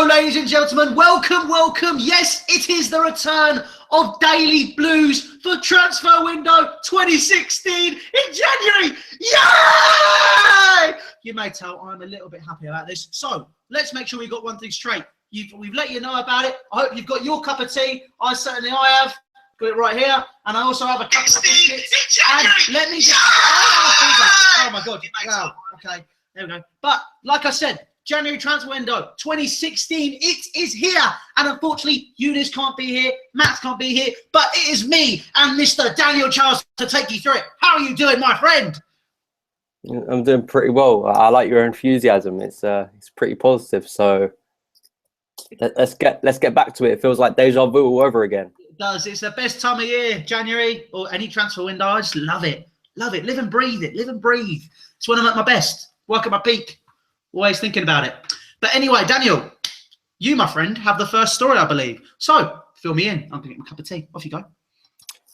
Hello, ladies and gentlemen. Welcome, welcome. Yes, it is the return of Daily Blues for transfer window 2016 in January. Yay! You may tell I'm a little bit happy about this. So let's make sure we got one thing straight. We've let you know about it. I hope you've got your cup of tea. I have. Got it right here. And I also have a couple of biscuits. And let me just... Oh my God. Wow. Okay. There we go. But like I said, January transfer window 2016, it is here. And unfortunately, Eunice can't be here, Matt can't be here, but it is me and Mr. Daniel Charles to take you through it. How are you doing, my friend? I'm doing pretty well. I like your enthusiasm. It's pretty positive. So let's get back to it. It feels like deja vu all over again. It does. It's the best time of year, January or any transfer window. I just love it. Love it. Live and breathe it. Live and breathe. It's when I'm at my best. Work at my peak. Always thinking about it. But anyway, Daniel, you, my friend, have the first story, I believe. So fill me in. I'm going to get my cup of tea. Off you go.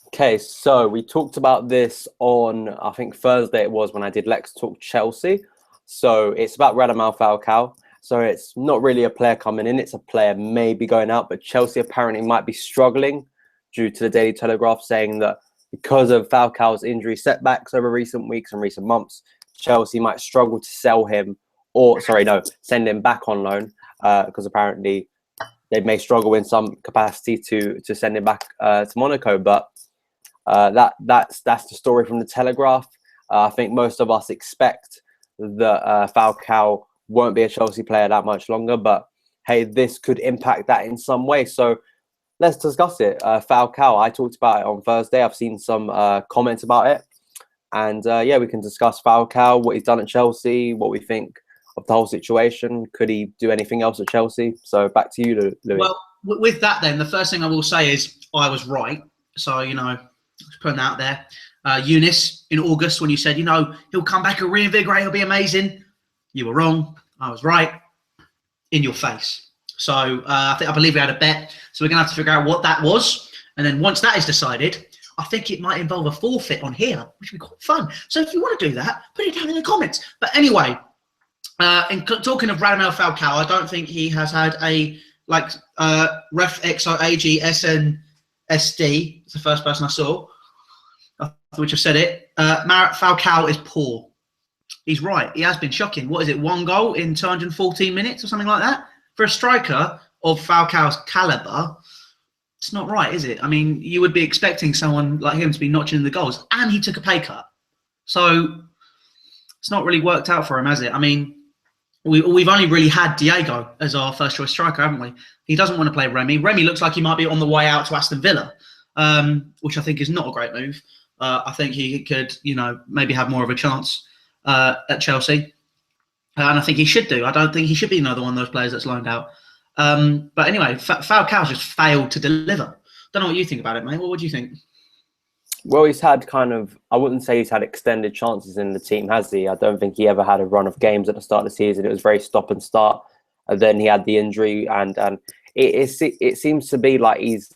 Okay, so we talked about this on, I think Thursday it was, when I did Lex Talk Chelsea. So it's about Radamel Falcao. So it's not really a player coming in. It's a player maybe going out. But Chelsea apparently might be struggling due to the Daily Telegraph saying that because of Falcao's injury setbacks over recent weeks and recent months, Chelsea might struggle to sell him. Send him back on loan because apparently they may struggle in some capacity to send him back to Monaco. But that's the story from the Telegraph. I think most of us expect that Falcao won't be a Chelsea player that much longer. But hey, this could impact that in some way. So let's discuss it. Falcao, I talked about it on Thursday. I've seen some comments about it. And we can discuss Falcao, what he's done at Chelsea, what we think of the whole situation. Could he do anything else at Chelsea? So back to you, Louis. Well, with that then, the first thing I will say is I was right. So, just putting that out there. Eunice, in August, when you said, he'll come back and reinvigorate, he'll be amazing. You were wrong. I was right. In your face. So I believe we had a bet. So we're going to have to figure out what that was. And then once that is decided, I think it might involve a forfeit on here, which would be quite fun. So if you want to do that, put it down in the comments. But anyway, in talking of Radamel Falcao, I don't think he has had a ref XOAGSNSD. It's the first person I saw, which have said it. Falcao is poor. He's right. He has been shocking. What is it? 1 goal in 214 minutes or something like that? For a striker of Falcao's caliber, it's not right, is it? I mean, you would be expecting someone like him to be notching the goals, and he took a pay cut. So it's not really worked out for him, has it? I mean, we've only really had Diego as our first choice striker, haven't we? He doesn't want to play Remy. Remy looks like he might be on the way out to Aston Villa, which I think is not a great move. I think he could, maybe have more of a chance at Chelsea. And I think he should do. I don't think he should be another one of those players that's loaned out. But anyway, Falcao's just failed to deliver. Don't know what you think about it, mate. What do you think? Well, he's had I wouldn't say he's had extended chances in the team, has he? I don't think he ever had a run of games at the start of the season. It was very stop and start. And then he had the injury, and it seems to be like he's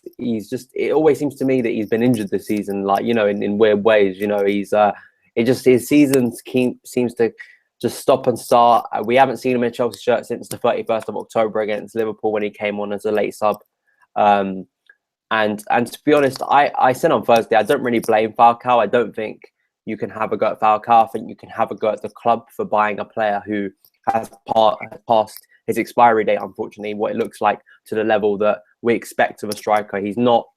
just. It always seems to me that he's been injured this season, in weird ways. His season seems to just stop and start. We haven't seen him in a Chelsea shirt since the 31st of October against Liverpool when he came on as a late sub. And to be honest, I said on Thursday, I don't really blame Falcao. I don't think you can have a go at Falcao. I think you can have a go at the club for buying a player who has passed his expiry date, unfortunately, what it looks like to the level that we expect of a striker. He's not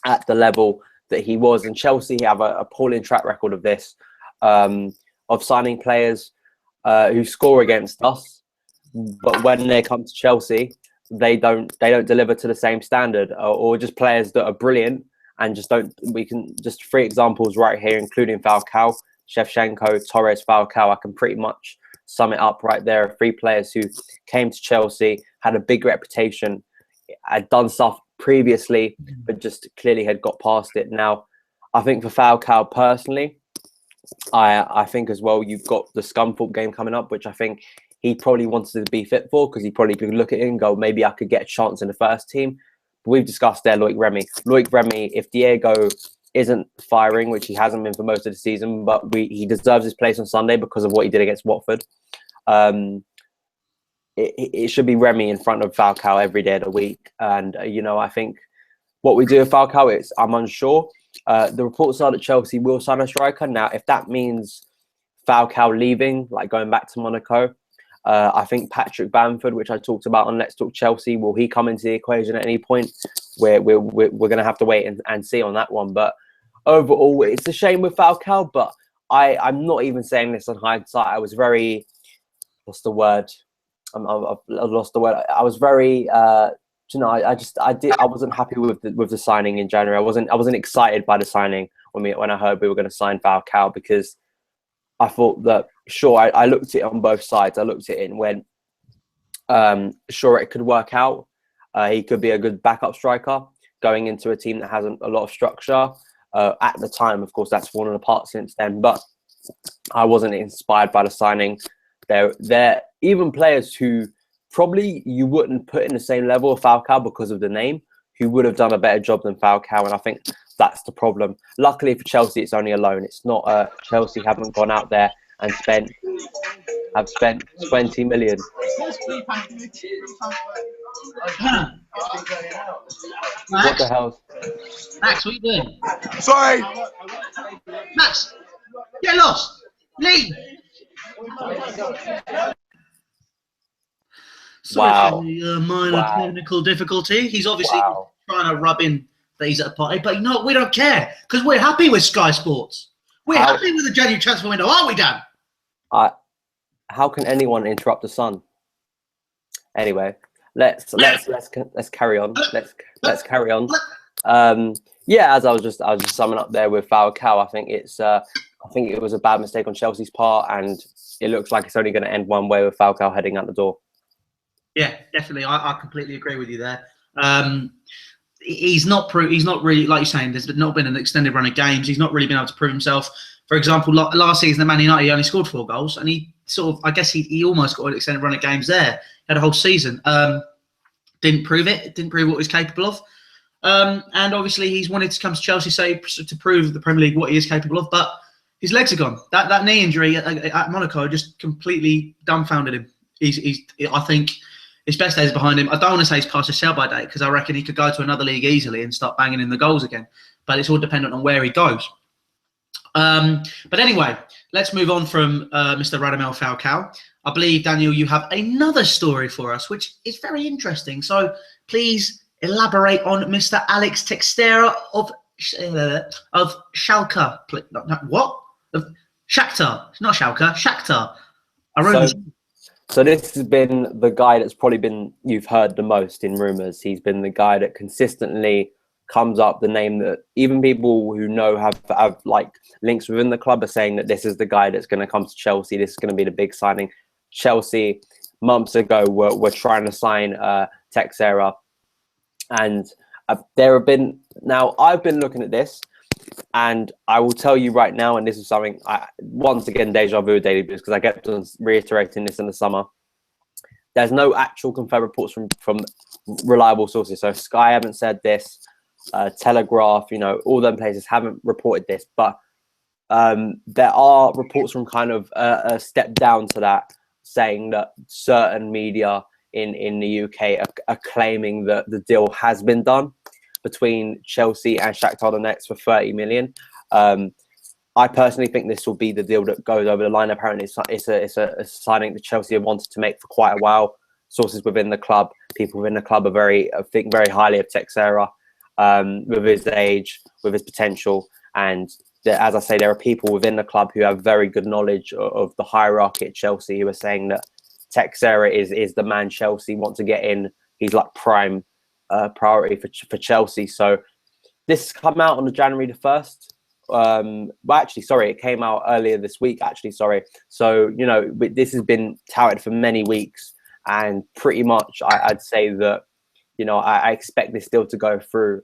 at the level that he was. And Chelsea have an appalling track record of this, of signing players who score against us. But when they come to Chelsea, they don't deliver to the same standard, or just players that are brilliant and just don't. We can just 3 examples right here, including Falcao, Shevchenko, Torres, Falcao. I can pretty much sum it up right there. 3 players who came to Chelsea, had a big reputation, had done stuff previously, but just clearly had got past it. Now, I think for Falcao personally, I think as well, you've got the Scunthorpe game coming up, which I think he probably wanted to be fit for, because he probably could look at it and go, maybe I could get a chance in the first team. But we've discussed there Loic Remy. If Diego isn't firing, which he hasn't been for most of the season, but he deserves his place on Sunday because of what he did against Watford. it should be Remy in front of Falcao every day of the week. And I think what we do with Falcao, I'm unsure. The reports are that Chelsea will sign a striker. Now, if that means Falcao leaving, like going back to Monaco, I think Patrick Bamford, which I talked about on Let's Talk Chelsea, will he come into the equation at any point? We're going to have to wait and see on that one. But overall, it's a shame with Falcao, but I'm not even saying this on hindsight. I was very, what's the word? I've lost the word. I was very, I wasn't happy with the signing in January. I wasn't excited by the signing when I heard we were going to sign Falcao, because I thought that, sure, I looked at it on both sides. I looked at it and went, sure, it could work out. He could be a good backup striker going into a team that has a lot of structure. At the time, of course, that's fallen apart since then. But I wasn't inspired by the signing. They're even players who probably you wouldn't put in the same level of Falcao because of the name, who would have done a better job than Falcao. And I think that's the problem. Luckily for Chelsea, it's only a loan. It's not Chelsea haven't gone out there and spent 20 million. What the hell? Max, what are you doing? Sorry. Max, get lost. Leave. Sorry for the minor technical difficulty. He's obviously trying to rub in that he's at a party, but we don't care, because we're happy with Sky Sports. We're happy with the January transfer window, aren't we, Dan? How can anyone interrupt the sun? Anyway, let's carry on. Let's carry on. As I was just summing up there with Falcao, I think it was a bad mistake on Chelsea's part, and it looks like it's only going to end one way with Falcao heading out the door. Yeah, definitely. I completely agree with you there. He's not really, like you're saying, there's not been an extended run of games. He's not really been able to prove himself. For example, last season at Man United, he only scored 4 goals, and he he almost got an extended run of games there. He had a whole season. Didn't prove it. Didn't prove what he's capable of. And obviously, he's wanted to come to Chelsea to prove the Premier League what he is capable of. But his legs are gone. That knee injury at Monaco just completely dumbfounded him. I think his best days are behind him. I don't want to say he's past his sell-by date, because I reckon he could go to another league easily and start banging in the goals again. But it's all dependent on where he goes. But anyway, let's move on from Mr. Radamel Falcao. I believe, Daniel, you have another story for us, which is very interesting. So please elaborate on Mr. Alex Teixeira of Schalke. What? Of Shakhtar. It's not Schalke. Shakhtar. So this has been the guy that's probably been, you've heard the most in rumours. He's been the guy that consistently comes up, the name that even people who know have like links within the club are saying that this is the guy that's going to come to Chelsea. This is going to be the big signing. Chelsea months ago were trying to sign Teixeira, and there have been, now I've been looking at this, and I will tell you right now, and this is something once again deja vu daily, because I kept on reiterating this in the summer. There's no actual confirmed reports from reliable sources. So Sky haven't said this, Telegraph, all them places haven't reported this, but there are reports from kind of a step down to that, saying that certain media in the UK are claiming that the deal has been done between Chelsea and Shakhtar Donetsk for 30 million. I personally think this will be the deal that goes over the line. Apparently, it's a signing that Chelsea have wanted to make for quite a while. Sources within the club, people within the club think very highly of Teixeira, with his age, with his potential. And as I say, there are people within the club who have very good knowledge of the hierarchy at Chelsea who are saying that Teixeira is the man Chelsea want to get in. He's like prime priority for Chelsea. So this has come out on the January the 1st. It came out earlier this week, So, this has been touted for many weeks, and pretty much I'd say that, I expect this deal to go through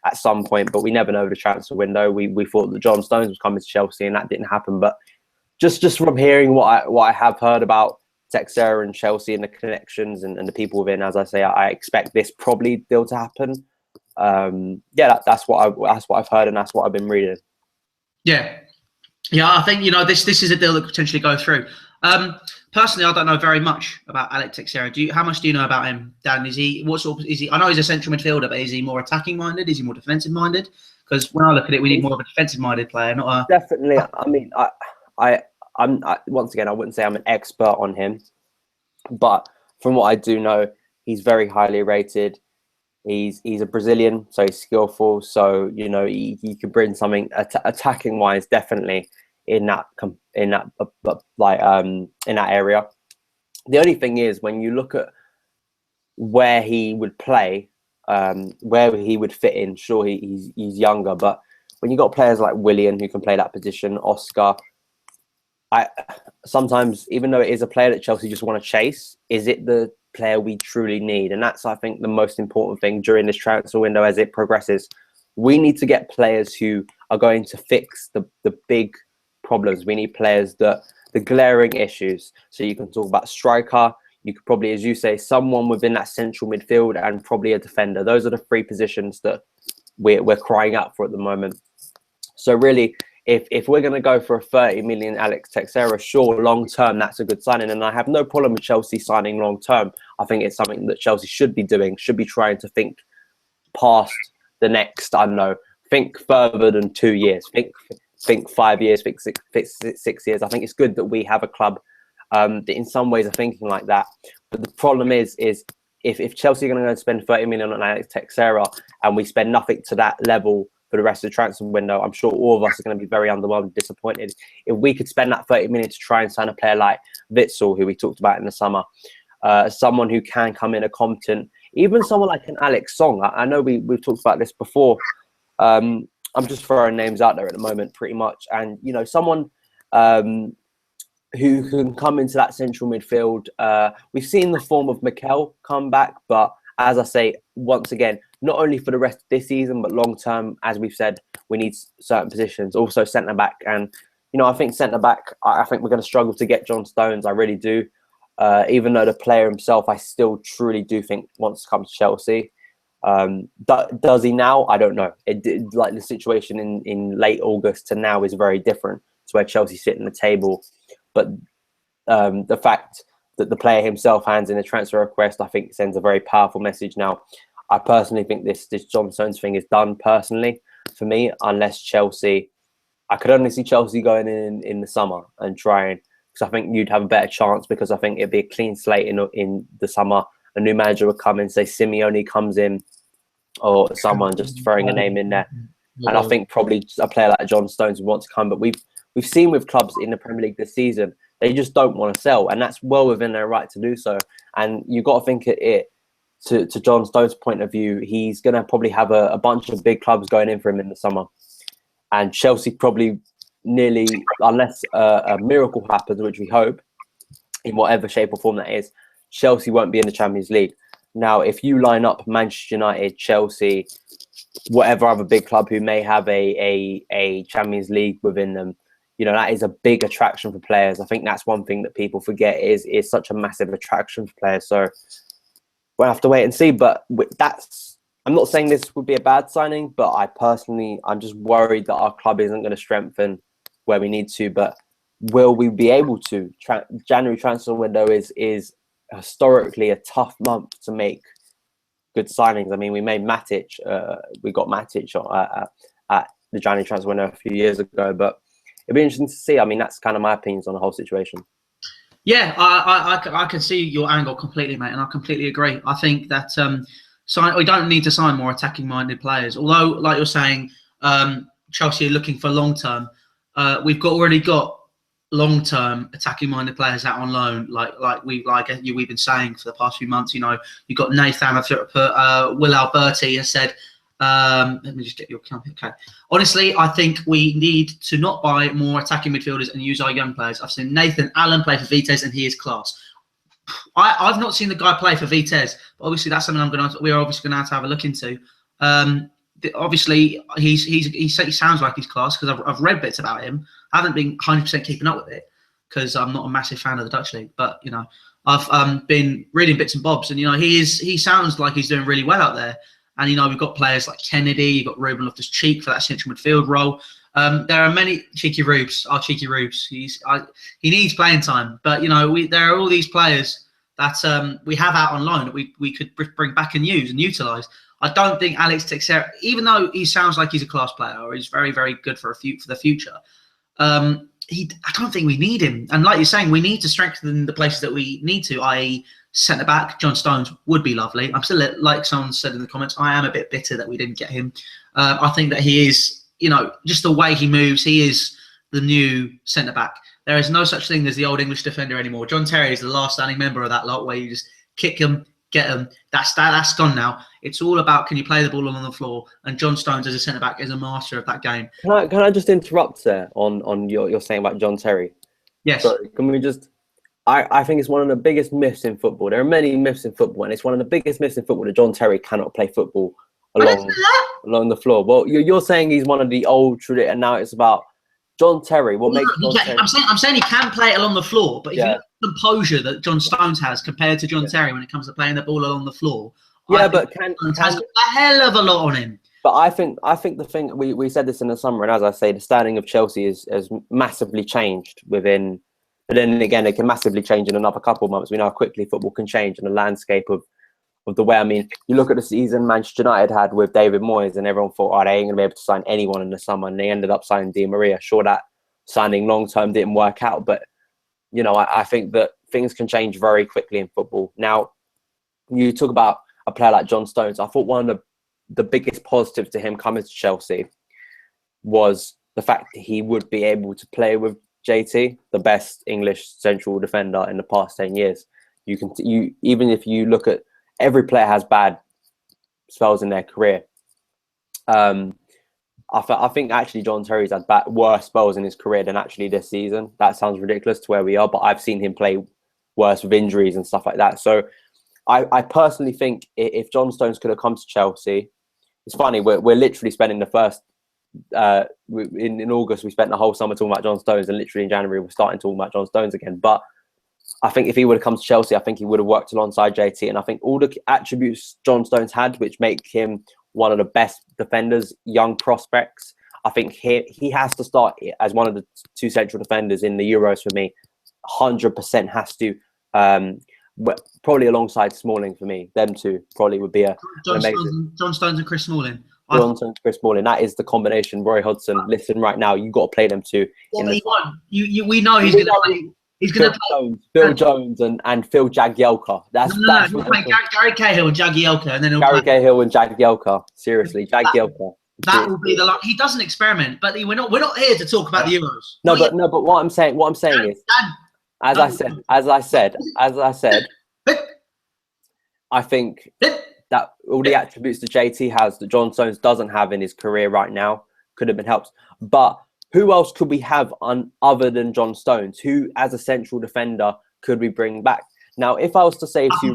at some point, but we never know the transfer window. We thought that John Stones was coming to Chelsea, and that didn't happen. But just from hearing what I have heard about Teixeira and Chelsea and the connections and the people within, as I say, I expect this probably deal to happen. That's what I've heard, and that's what I've been reading. Yeah, I think this is a deal that could potentially go through. personally, I don't know very much about Alex Teixeira. How much do you know about him, Dan? What sort of, is he? I know he's a central midfielder, but is he more attacking minded? Is he more defensive minded? Because when I look at it, we need more of a defensive minded player, not a. Definitely. I mean, once again, I wouldn't say I'm an expert on him, but from what I do know, he's very highly rated. He's a Brazilian, so he's skillful. So he could bring something attacking wise, definitely in that area. The only thing is, when you look at where he would play, where he would fit in, sure, he's younger, but when you got players like Willian who can play that position, Oscar, I sometimes, even though it is a player that Chelsea just want to chase, is it the player we truly need? And that's, I think, the most important thing during this transfer window as it progresses. We need to get players who are going to fix the big problems. We need players that the glaring issues. So you can talk about striker. You could probably, as you say, someone within that central midfield, and probably a defender. Those are the three positions that we're crying out for at the moment. So really, if we're going to go for a 30 million Alex Teixeira, sure, long term, that's a good signing. And I have no problem with Chelsea signing long term. I think it's something that Chelsea should be doing, should be trying to think past the next, I don't know, think further than 2 years, think 5 years, think 6 years. I think it's good that we have a club that in some ways are thinking like that. But the problem is if Chelsea are going to go and spend 30 million on Alex Teixeira and we spend nothing to that level for the rest of the transfer window, I'm sure all of us are going to be very underwhelmed and disappointed. If we could spend that 30 million to try and sign a player like Witsel, who we talked about in the summer, someone who can come in a competent, even someone like an Alex Song. I know we've talked about this before. I'm just throwing names out there at the moment, pretty much. And, someone who can come into that central midfield. We've seen the form of Mikel come back, but as I say, once again, not only for the rest of this season, but long term, as we've said, we need certain positions. Also centre back. And, I think centre back, I think we're going to struggle to get John Stones. I really do. Even though the player himself, I still truly do think wants to come to Chelsea. Does he now? I don't know. Like the situation in late August to now is very different to where Chelsea sit in the table. But the fact that the player himself hands in a transfer request, I think sends a very powerful message. Now, I personally think this John Stones thing is done personally for me, unless Chelsea, I could only see Chelsea going in the summer and trying, because I think you'd have a better chance, because I think it'd be a clean slate in the summer. A new manager would come in, say Simeone comes in, or someone just throwing a name in there. And I think probably a player like John Stones would want to come. But we've seen with clubs in the Premier League this season, they just don't want to sell. And that's well within their right to do so. And you've got to think it to John Stones' point of view, he's going to probably have a bunch of big clubs going in for him in the summer. And Chelsea probably nearly, unless a miracle happens, which we hope, in whatever shape or form that is, Chelsea won't be in the Champions League. Now, if you line up Manchester United, Chelsea, whatever other big club who may have a Champions League within them, that is a big attraction for players. I think that's one thing that people forget is such a massive attraction for players. So we'll have to wait and see. But I'm not saying this would be a bad signing, but I'm just worried that our club isn't going to strengthen where we need to. But will we be able to? January transfer window is historically a tough month to make good signings. I mean, we made Matic. We got Matic at the January transfer window a few years ago, but it'd be interesting to see. I mean, that's kind of my opinions on the whole situation. Yeah, I can see your angle completely, mate, and I completely agree. I think that we don't need to sign more attacking-minded players. Although, like you're saying, Chelsea are looking for long-term. We've already got long-term attacking-minded players out on loan, like we've been saying for the past few months. You've got Nathan. Will Alberti has said. Let me just get your comment. Okay. Honestly, I think we need to not buy more attacking midfielders and use our young players. I've seen Nathan Allen play for Vitesse, and he is class. I've not seen the guy play for Vitesse, but obviously that's something we're obviously going to have to have a look into. Obviously, he sounds like he's class, because I've read bits about him. I haven't been 100% keeping up with it because I'm not a massive fan of the Dutch league. But I've been reading bits and bobs, and he sounds like he's doing really well out there. And we've got players like Kennedy, you've got Ruben Loftus-Cheek for that central midfield role. There are many cheeky Rubes. Our cheeky Rubes. He needs playing time, but there are all these players that we have out on loan that we could bring back and use and utilise. I don't think Alex Teixeira, even though he sounds like he's a class player or he's very, very good for the future, I don't think we need him. And like you're saying, we need to strengthen the places that we need to, i.e. centre back. John Stones would be lovely. I'm still, like someone said in the comments, I am a bit bitter that we didn't get him. I think that he is, just the way he moves, he is the new centre back. There is no such thing as the old English defender anymore. John Terry is the last standing member of that lot where you just kick him, get him. That's gone now. It's all about, can you play the ball on the floor? And John Stones as a centre back is a master of that game. Can I just interrupt there on you're saying about John Terry? Yes. Sorry, can we just? I think it's one of the biggest myths in football. There are many myths in football, and it's one of the biggest myths in football that John Terry cannot play football along the floor. Well, you're saying he's one of the old tradition, and now it's about John Terry. What makes John Terry? I'm saying he can play it along the floor, but if you look at the composure that John Stones has compared to John Terry when it comes to playing the ball along the floor, but has a hell of a lot on him. But I think the thing we said this in the summer, and as I say, the standing of Chelsea has massively changed within. But then again, it can massively change in another couple of months. We know how quickly football can change in the landscape of the way. I mean, you look at the season Manchester United had with David Moyes, and everyone thought, oh, they ain't going to be able to sign anyone in the summer. And they ended up signing Di Maria. Sure, that signing long-term didn't work out. But, I think that things can change very quickly in football. Now, you talk about a player like John Stones. I thought one of the biggest positives to him coming to Chelsea was the fact that he would be able to play with JT, the best English central defender in the past 10 years. Even if you look at every player has bad spells in their career. I think actually John Terry's had worse spells in his career than actually this season. That sounds ridiculous to where we are, but I've seen him play worse with injuries and stuff like that. So I personally think if John Stones could have come to Chelsea, it's funny, we're literally spending the first in August, we spent the whole summer talking about John Stones, and literally in January we're starting talking about John Stones again. But I think if he would have come to Chelsea, I think he would have worked alongside JT, and I think all the attributes John Stones had, which make him one of the best defenders, young prospects, I think he has to start as one of the two central defenders in the Euros for me. 100% has to, probably alongside Smalling for me. Them two probably would be John Stones and Chris Smalling. John Stones, Chris Smalling. That is the combination. Roy Hodgson, listen right now. You got to play them two. We know he's going to play. He's going to play Phil Jones and Phil Jagielka. He'll play Gary Cahill and Jagielka, and then Gary Cahill and Jagielka. Seriously, Jagielka. That will be the luck. He doesn't experiment, but we're not here to talk about the Euros. No, but what I'm saying is, as I said, I think that all the attributes that JT has that John Stones doesn't have in his career right now could have been helped. But who else could we have other than John Stones? Who, as a central defender, could we bring back? Now, if I was to say to you,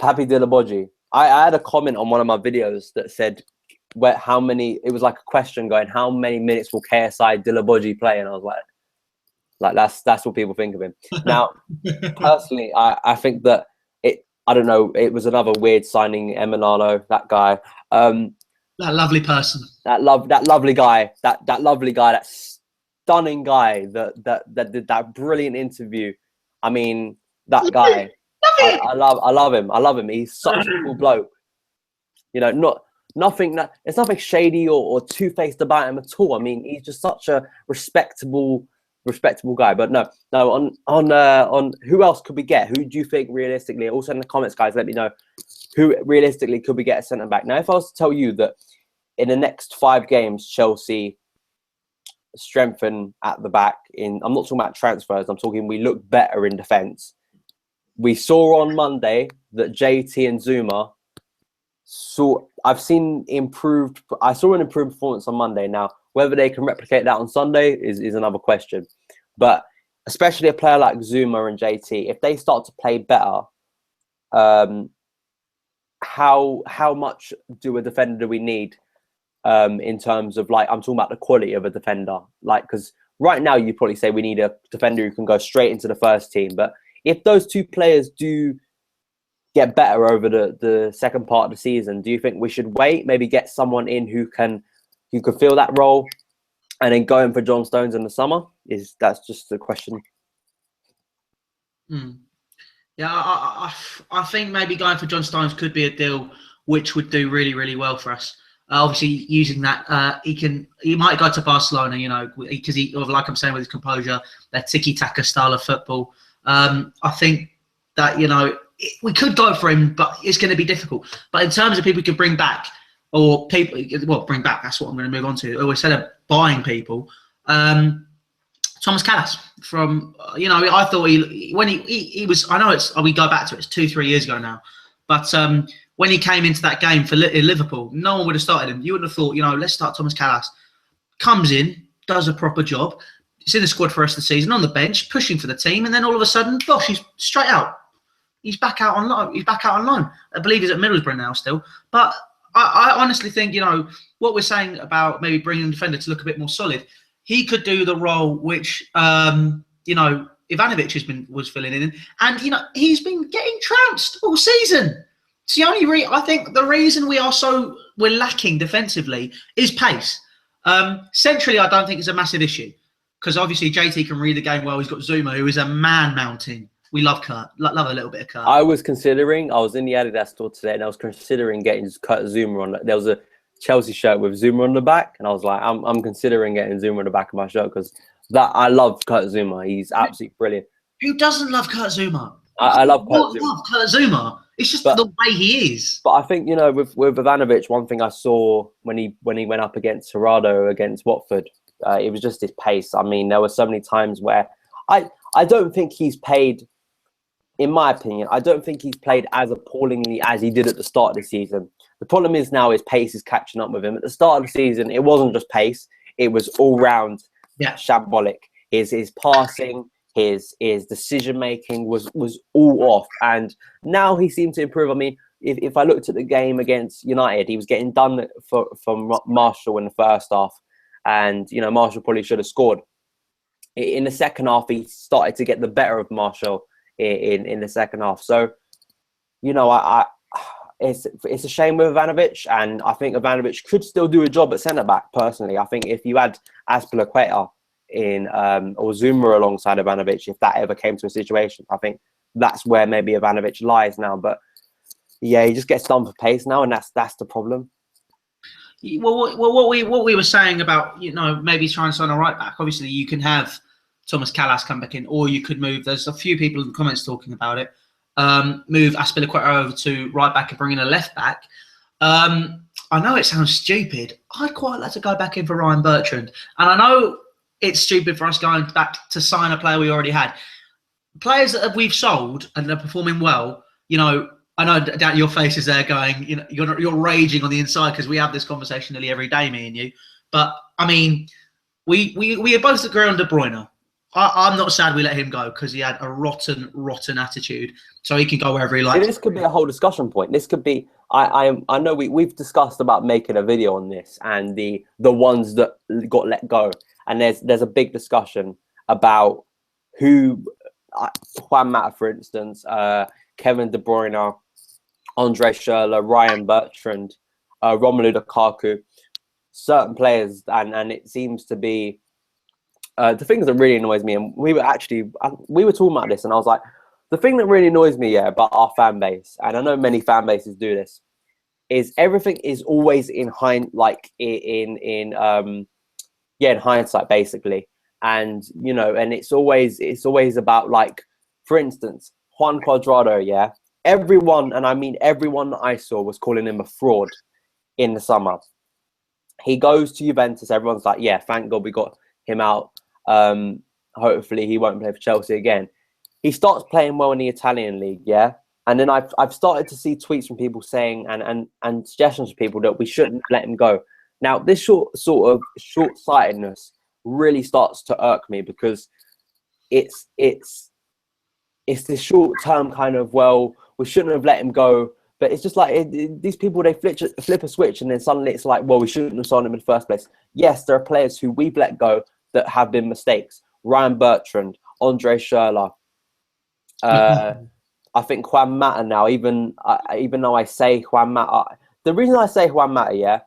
Papi Dillabodji, I had a comment on one of my videos that said, it was like a question going, how many minutes will KSI Dillabodji play? And I was like that's what people think of him. Now, personally, I think that I don't know. It was another weird signing, Emanalo, that guy. That lovely person. That lovely guy. That lovely guy. That stunning guy. That did that brilliant interview. I mean, that guy. I love him. I love him. He's such a cool bloke. There's nothing shady or two-faced about him at all. I mean, he's just such a respectable guy. But no. On who else could we get? Who do you think realistically? Also in the comments, guys, let me know who realistically could we get a centre back. Now, if I was to tell you that in the next 5 games, Chelsea strengthen at the back. I'm not talking about transfers. I'm talking we look better in defence. We saw on Monday that JT and Zuma. I saw an improved performance on Monday. Now, whether they can replicate that on Sunday is another question. But especially a player like Zuma and JT, if they start to play better, how much do a defender do we need in terms of, like, I'm talking about the quality of a defender? Like, because right now you probably say we need a defender who can go straight into the first team. But if those two players do get better over the second part of the season, do you think we should wait, maybe get someone in who can who could fill that role, and then going for John Stones in the summer that's just the question. Yeah, I think maybe going for John Stones could be a deal which would do really, really well for us. Obviously, using that, he might go to Barcelona, you know, because like I'm saying, with his composure, that tiki-taka style of football. I think that, you know, we could go for him, but it's going to be difficult. But in terms of people we could bring back, bring back, that's what I'm going to move on to. Or instead of buying people, Thomas Callas from, you know, I thought he was, I know we go back to it, it's 2-3 years ago now, but when he came into that game for Liverpool, no one would have started him. You wouldn't have thought, you know, let's start Thomas Callas. Comes in, does a proper job. He's in the squad for the rest of the season, on the bench, pushing for the team, and then all of a sudden, gosh, he's straight out. He's back out on loan. I believe he's at Middlesbrough now still. But I honestly think, you know, what we're saying about maybe bringing a defender to look a bit more solid, he could do the role which, you know, Ivanovic was filling in. And, you know, he's been getting trounced all season. It's the only I think the reason we're lacking defensively is pace. Centrally, I don't think it's a massive issue because obviously JT can read the game well. He's got Zuma, who is a man mountain. We love Kurt. Love a little bit of Kurt. I was in the Adidas store today, and I was considering getting Kurt Zuma on. There was a Chelsea shirt with Zuma on the back, and I was like, I'm considering getting Zuma on the back of my shirt because I love Kurt Zuma. He's absolutely brilliant. Who doesn't love Kurt Zuma? I love Kurt Zuma. Love Kurt Zuma. It's just the way he is. But I think, you know, with Ivanovic, one thing I saw when he went up against Serrado against Watford, it was just his pace. I mean, there were so many times where I don't think he's played, in my opinion, I don't think he's played as appallingly as he did at the start of the season. The problem is now his pace is catching up with him. At the start of the season, it wasn't just pace; it was all round shambolic. His passing, his decision making was all off, and now he seemed to improve. I mean, if I looked at the game against United, he was getting done from Marshall in the first half, and you know Marshall probably should have scored. In the second half, he started to get the better of Marshall in the second half. So, you know, it's a shame with Ivanovic, and I think Ivanovic could still do a job at centre back. Personally, I think if you had Azpilicueta in or Zuma alongside Ivanovic, if that ever came to a situation, I think that's where maybe Ivanovic lies now. But yeah, he just gets done for pace now, and that's the problem. Well, what we were saying about, you know, maybe trying to sign a right back. Obviously, you can have Thomas Callas come back in, or you could move. There's a few people in the comments talking about it. Move Azpilicueta over to right back and bring in a left back. I know it sounds stupid. I'd quite like to go back in for Ryan Bertrand, and I know it's stupid for us going back to sign a player we already had. Players that we've sold and are performing well, you know. I know that your face is there going, you know, you're raging on the inside because we have this conversation nearly every day, me and you. But I mean, we both agree on De Bruyne. I'm not sad we let him go because he had a rotten attitude. So he can go wherever he likes. This could be a whole discussion point. This could be. I know we've discussed about making a video on this and the ones that got let go. And there's a big discussion about who Juan Mata, for instance, Kevin De Bruyne, Andre Schürrle, Ryan Bertrand, Romelu Lukaku, certain players, and it seems to be the thing that really annoys me. And we were talking about this, and I was like, the thing that really annoys me, about our fan base, and I know many fan bases do this, is everything is always in hindsight, basically. And you know, and it's always about, like, for instance, Juan Cuadrado, everyone, and I mean everyone that I saw, was calling him a fraud in the summer. He goes to Juventus, everyone's like, yeah, thank God we got him out. Hopefully he won't play for Chelsea again. He starts playing well in the Italian league, and then I've started to see tweets from people saying and suggestions from people that we shouldn't let him go. Now, this sort of short-sightedness really starts to irk me, because it's this short-term kind of, well, we shouldn't have let him go. But it's just like these people, they flip a switch, and then suddenly it's like, well, we shouldn't have signed him in the first place. Yes, there are players who we've let go that have been mistakes. Ryan Bertrand, Andre Schürrle. I think Juan Mata now, even though I say Juan Mata, the reason I say Juan Mata,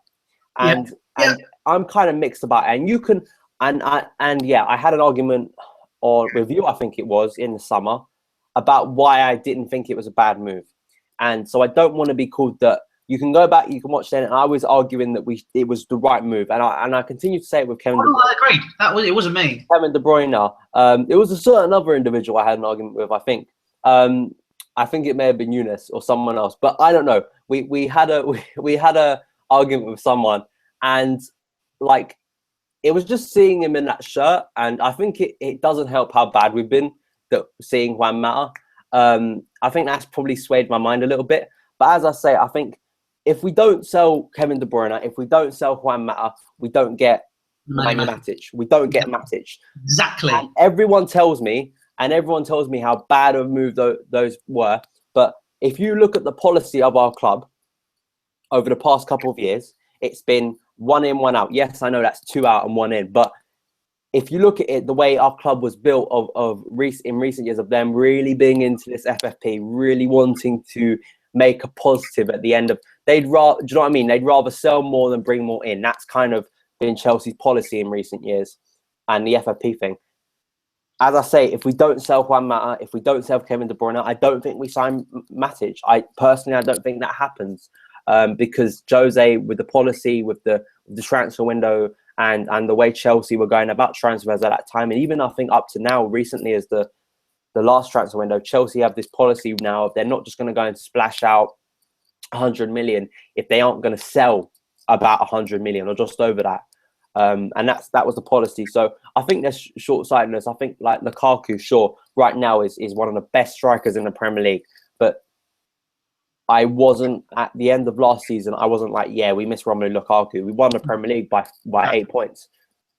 and Yeah. I'm kind of mixed about it. And you can, I had an argument with you, I think it was in the summer, about why I didn't think it was a bad move. And so I don't want to be called that. You can go back, you can watch then. And I was arguing that it was the right move, and I continue to say it with Kevin. I agreed. It wasn't me. Kevin De Bruyne. It was a certain other individual I had an argument with. I think it may have been Eunice or someone else, but I don't know. We had a argument with someone, and like it was just seeing him in that shirt, and I think it doesn't help how bad we've been that seeing Juan Mata. I think that's probably swayed my mind a little bit. But as I say, I think if we don't sell Kevin De Bruyne, if we don't sell Juan Mata, we don't get Matic. We don't get Matic. Exactly. And everyone tells me how bad of a move those were. But if you look at the policy of our club over the past couple of years, it's been 1 in, 1 out. Yes, I know that's 2 out and 1 in. But if you look at it, the way our club was built in recent years of them really being into this FFP, really wanting to make a positive at the end of, do you know what I mean? They'd rather sell more than bring more in. That's kind of been Chelsea's policy in recent years, and the FFP thing. As I say, if we don't sell Juan Mata, if we don't sell Kevin De Bruyne, I don't think we sign Matic. I don't think that happens because Jose, with the policy, with the transfer window, and the way Chelsea were going about transfers at that time, and even I think up to now, recently as the last transfer window, Chelsea have this policy now. They're not just going to go and splash out 100 million if they aren't going to sell about 100 million or just over that. And that was the policy. So I think there's short-sightedness. I think like Lukaku, sure, right now is one of the best strikers in the Premier League. But I wasn't, at the end of last season, I wasn't like, yeah, we missed Romelu Lukaku. We won the Premier League by 8 points.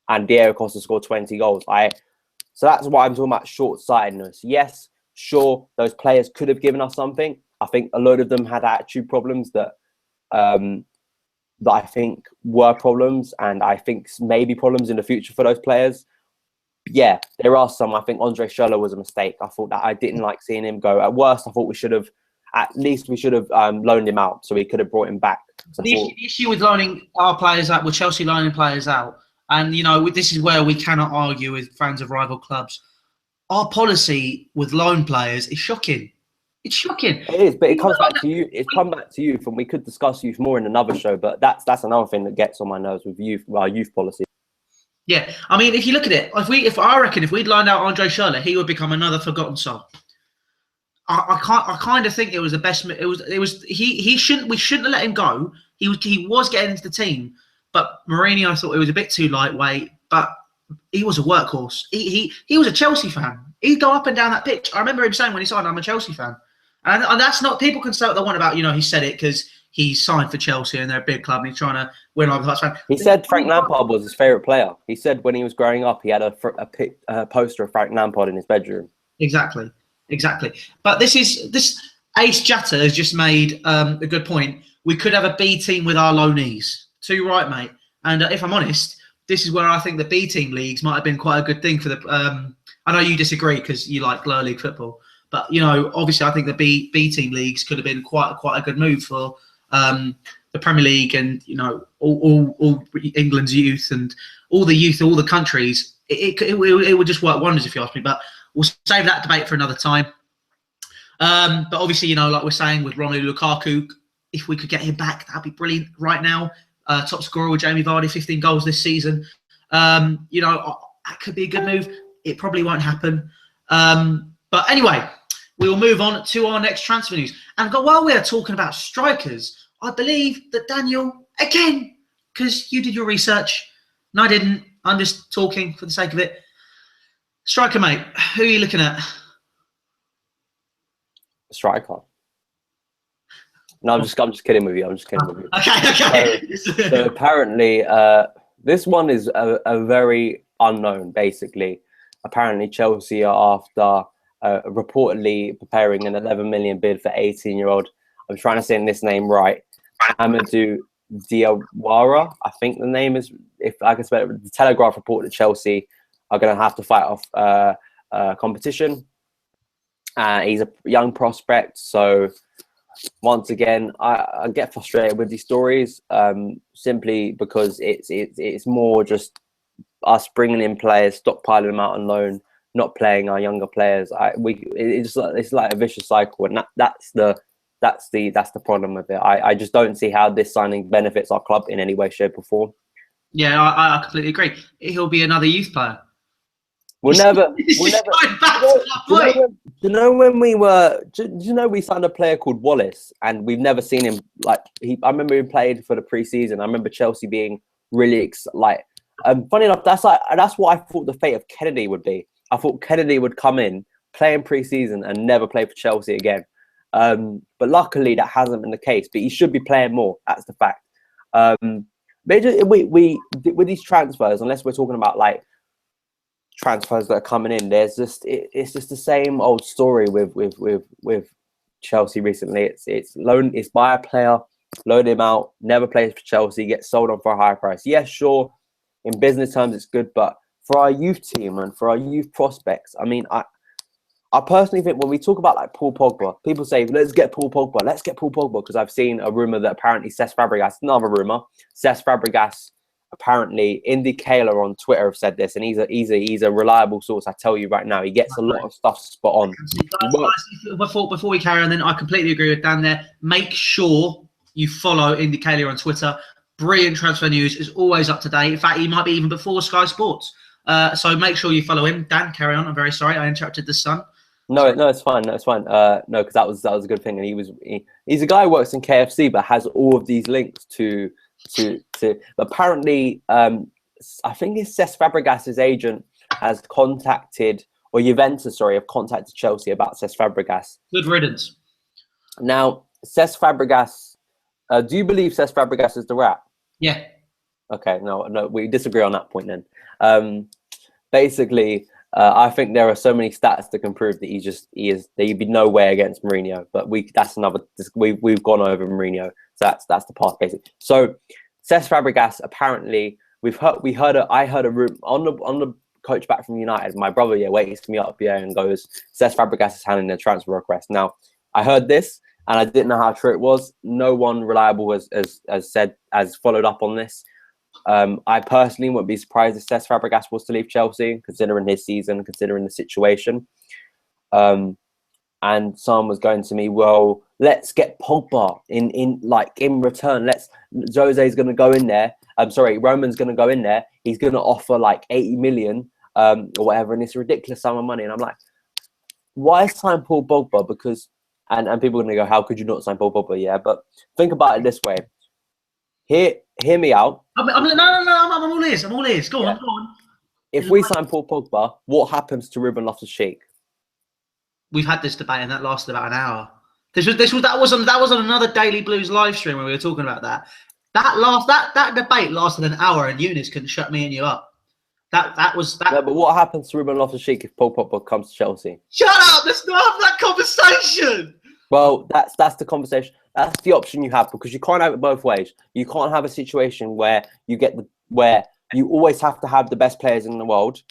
And Diego Costa scored 20 goals. So that's why I'm talking about short-sightedness. Yes, sure, those players could have given us something. I think a load of them had attitude problems that I think were problems, and I think maybe problems in the future for those players. Yeah, there are some. I think Andre Schürrle was a mistake. I thought that I didn't like seeing him go. At worst, I thought we should have loaned him out so we could have brought him back. The issue with loaning our players out, with Chelsea loaning players out, and this is where we cannot argue with fans of rival clubs. Our policy with loan players is shocking. It's shocking. It is, but it comes back to you. It's come back to youth, and we could discuss youth more in another show. But that's another thing that gets on my nerves with youth, our youth policy. Yeah, I mean, if you look at it, if we'd loaned out Andre Schürrle, he would become another forgotten soul. I kind of think it was the best. We shouldn't have let him go. He was getting into the team, but Mourinho, I thought it was a bit too lightweight. But he was a workhorse. He was a Chelsea fan. He'd go up and down that pitch. I remember him saying when he signed, "I'm a Chelsea fan," and that's not. People can say what they want about he said it because he signed for Chelsea and they're a big club and he's trying to win over the fan. He said Frank Lampard was his favourite player. He said when he was growing up, he had a poster of Frank Lampard in his bedroom. Exactly. But this Ace Jatta has just made a good point. We could have a B team with our loanees. Too right, mate. And if I'm honest, this is where I think the B team leagues might have been quite a good thing for the. I know you disagree because you like lower league football, but obviously I think the B team leagues could have been quite a good move for the Premier League and all England's youth and all the youth of all the countries. It would just work wonders if you ask me. But we'll save that debate for another time. But obviously, like we're saying with Romelu Lukaku, if we could get him back, that'd be brilliant right now. Top scorer with Jamie Vardy, 15 goals this season. That could be a good move. It probably won't happen. But anyway, we will move on to our next transfer news. And while we are talking about strikers, I believe that Daniel, again, because you did your research, and I didn't, I'm just talking for the sake of it. Striker, mate, who are you looking at? Striker. No, I'm just kidding with you. Okay. So apparently, this one is a very unknown, basically. Apparently, Chelsea are after reportedly preparing an 11 million bid for 18-year-old. I'm trying to say this name right. Amadou Diawara, I think the name is. If I can spell it, the Telegraph reported that Chelsea are going to have to fight off competition. He's a young prospect, so once again, I get frustrated with these stories simply because it's more just us bringing in players, stockpiling them out on loan, not playing our younger players. It's like a vicious cycle, and that's the problem with it. I just don't see how this signing benefits our club in any way, shape, or form. Yeah, I completely agree. He'll be another youth player. We'll never. This is going back to that point. Do you know when we were? Do you know we signed a player called Wallace, and we've never seen him like I remember he played for the pre-season. I remember Chelsea being really funny enough, that's what I thought the fate of Kennedy would be. I thought Kennedy would come in, play in pre-season, and never play for Chelsea again. But luckily that hasn't been the case. But he should be playing more. That's the fact. But we with these transfers, unless we're talking about like transfers that are coming in, it's just the same old story with Chelsea recently. It's buy a player, loan him out, never plays for Chelsea, gets sold on for a higher price. Yes, sure, in business terms it's good, but for our youth team and for our youth prospects, I mean, I personally think when we talk about like Paul Pogba, people say, let's get Paul Pogba, because I've seen a rumour that apparently Cesc Fabregas, another rumour, Cesc Fabregas, apparently Indy Kaler on Twitter have said this, and he's a reliable source. I tell you right now, he gets a lot of stuff spot on. Before we carry on, then I completely agree with Dan there. Make sure you follow Indy Kaler on Twitter. Brilliant transfer news, is always up to date. In fact, he might be even before Sky Sports. So make sure you follow him. Dan, carry on. I'm very sorry I interrupted the son. No, it's fine. No, it's fine. No, because that was a good thing, and he's a guy who works in KFC, but has all of these links to apparently. I think it's Cesc Fabregas's agent has contacted, or Juventus, have contacted Chelsea about Cesc Fabregas. Good riddance. Now, Cesc Fabregas. Do you believe Cesc Fabregas is the rat? Yeah. Okay. No, we disagree on that point then. Basically. I think there are so many stats that can prove that he'd be no way against Mourinho. But we've gone over Mourinho, so that's the past basically. So Cesc Fabregas, apparently I heard a room on the coach back from United. My brother wakes me up and goes, Cesc Fabregas is handling a transfer request. Now I heard this and I didn't know how true it was. No one reliable has followed up on this. I personally wouldn't be surprised if Cesc Fabregas was to leave Chelsea, considering his season, considering the situation. And someone was going to me, well, let's get Pogba in return. Jose's going to go in there. Roman's going to go in there. He's going to offer like 80 million or whatever, and it's a ridiculous sum of money. And I'm like, why sign Paul Pogba? Because and people are going to go, how could you not sign Paul Pogba? Yeah, but think about it this way. Hear me out. I'm all ears. I'm all ears. Go on. If we sign Paul Pogba, what happens to Ruben Loftus-Cheek? We've had this debate, and that lasted about an hour. That was on another Daily Blues live stream where we were talking about that. That debate lasted an hour, and Eunice couldn't shut me and you up. That was that. No, but what happens to Ruben Loftus-Cheek if Paul Pogba comes to Chelsea? Shut up! Let's not have that conversation. Well, that's the conversation. That's the option you have, because you can't have it both ways. You can't have a situation where where you always have to have the best players in the world,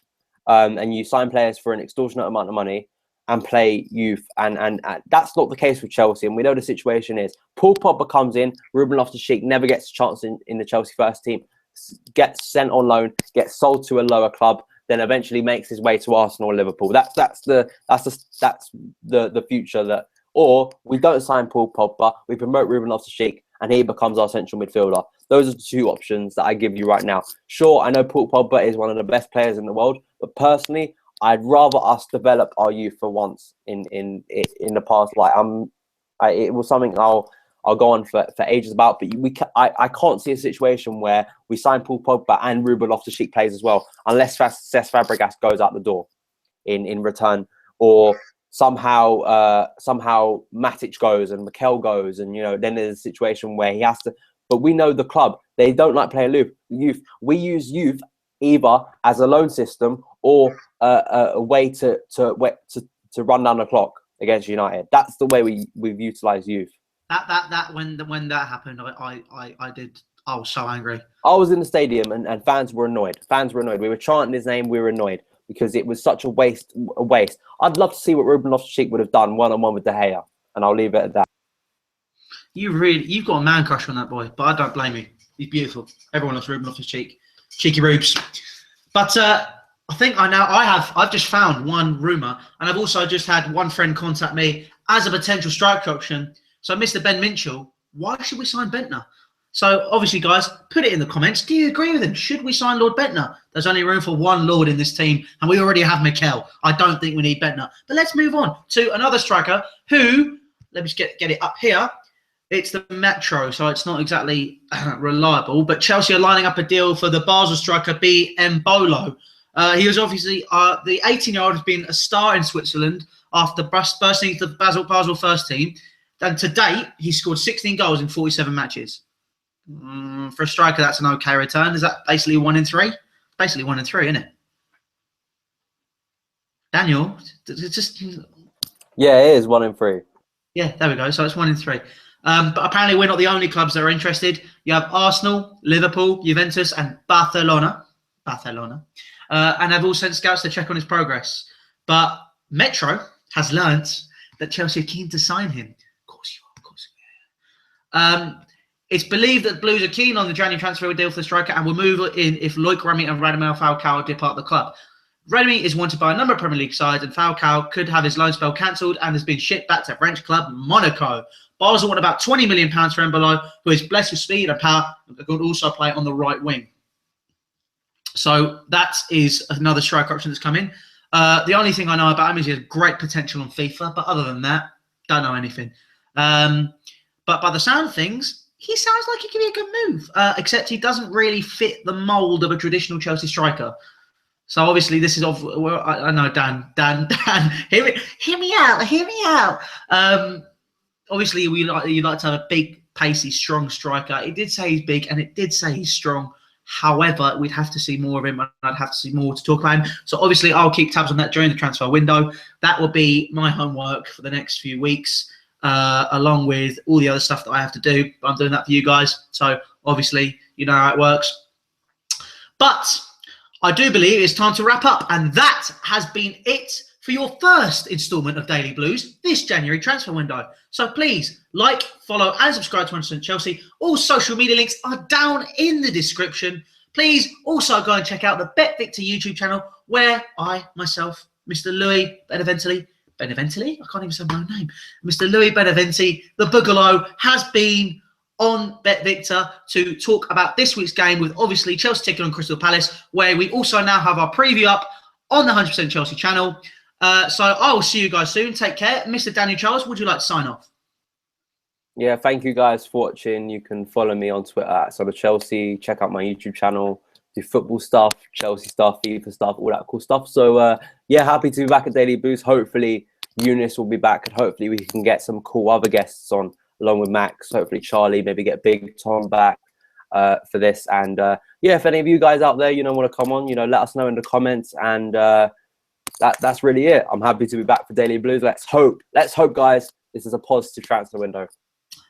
and you sign players for an extortionate amount of money and play youth, and that's not the case with Chelsea. And we know the situation is Paul Pogba comes in, Ruben Loftus-Cheek never gets a chance in the Chelsea first team, gets sent on loan, gets sold to a lower club, then eventually makes his way to Arsenal or Liverpool. That's the future that. Or we don't sign Paul Pogba, we promote Ruben Loftus-Cheek, and he becomes our central midfielder. Those are the two options that I give you right now. Sure, I know Paul Pogba is one of the best players in the world, but personally, I'd rather us develop our youth for once in the past. It was something I'll go on for ages about, but I can't see a situation where we sign Paul Pogba and Ruben Loftus-Cheek plays as well, unless Cesc Fabregas goes out the door in return, or somehow Matic goes and Mikel goes, and then there's a situation where he has to. But we know the club, they don't like playing youth. We use youth either as a loan system or a way to run down the clock against United. That's the way we've utilised youth. When that happened, I was so angry. I was in the stadium and fans were annoyed. We were chanting his name. We were annoyed because it was such a waste. I'd love to see what Ruben Loftus-Cheek would have done one-on-one with De Gea, and I'll leave it at that. You've got a man crush on that boy, but I don't blame you. He's beautiful. Everyone loves Ruben off his cheeky Rubes. But I've just found one rumour, and I've also just had one friend contact me as a potential striker option. So Mr. Ben Minchell, why should we sign Bentner? So obviously, guys, put it in the comments. Do you agree with him? Should we sign Lord Bentner? There's only room for one Lord in this team, and we already have Mikel. I don't think we need Bentner. But let's move on to another striker who, let me just get it up here. It's the Metro, so it's not exactly reliable. But Chelsea are lining up a deal for the Basel striker B. Mbolo. He was obviously the 18-year-old has been a star in Switzerland after bursting into the Basel first team. And to date, he's scored 16 goals in 47 matches. For a striker, that's an okay return. Is that basically 1 in 3? Basically 1 in 3, isn't it? Daniel, it's just... Yeah, it is 1 in 3. Yeah, there we go. So it's 1 in 3. But apparently we're not the only clubs that are interested. You have Arsenal, Liverpool, Juventus, and Barcelona. And they've all sent scouts to check on his progress. But Metro has learnt that Chelsea are keen to sign him. Of course you are. It's believed that Blues are keen on the January transfer deal for the striker and will move in if Loic Remy and Radamel Falcao depart the club. Remy is wanted by a number of Premier League sides, and Falcao could have his loan spell cancelled and has been shipped back to French club Monaco. Basel want about £20 million for Mbolo, who is blessed with speed and power and could also play on the right wing. So that is another striker option that's come in. The only thing I know about him is he has great potential on FIFA, but other than that, don't know anything. But by the sound of things, he sounds like he could be a good move, except he doesn't really fit the mould of a traditional Chelsea striker. So obviously this is well, I know Dan, hear me out. Obviously you'd like to have a big, pacey, strong striker. It did say he's big and it did say he's strong. However, we'd have to see more of him and I'd have to see more to talk about him. So obviously I'll keep tabs on that during the transfer window. That will be my homework for the next few weeks, along with all the other stuff that I have to do. I'm doing that for you guys. So obviously, you know how it works. But I do believe it's time to wrap up. And that has been it for your first instalment of Daily Blues this January transfer window. So please like, follow and subscribe to 100% Chelsea. All social media links are down in the description. Please also go and check out the Bet Victor YouTube channel where I, myself, Mr. Louis Beneventi, I can't even say my own name, Mr. Louis Beneventi, the Boogaloo, has been on Bet Victor to talk about this week's game with obviously Chelsea taking on Crystal Palace, where we also now have our preview up on the 100% Chelsea channel. So I will see you guys soon. Take care. Mr. Daniel Charles, would you like to sign off? Yeah, thank you guys for watching. You can follow me on Twitter at Sandro Chelsea. Check out my YouTube channel. Do football stuff, Chelsea stuff, FIFA stuff, all that cool stuff. So yeah, happy to be back at Daily Blues. Hopefully Eunice will be back and hopefully we can get some cool other guests on along with Max. Hopefully Charlie, maybe get Big Tom back for this. And yeah, if any of you guys out there, want to come on, let us know in the comments. And that's really it. I'm happy to be back for Daily Blues. Let's hope, guys, this is a positive transfer window.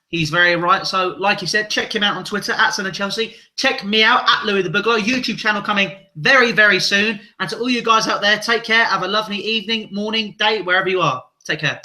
He's very right. So, like you said, check him out on Twitter at Sandro Chelsea. Check me out at Louis the Boogaloo. YouTube channel coming very, very soon. And to all you guys out there, take care. Have a lovely evening, morning, day, wherever you are. Take care.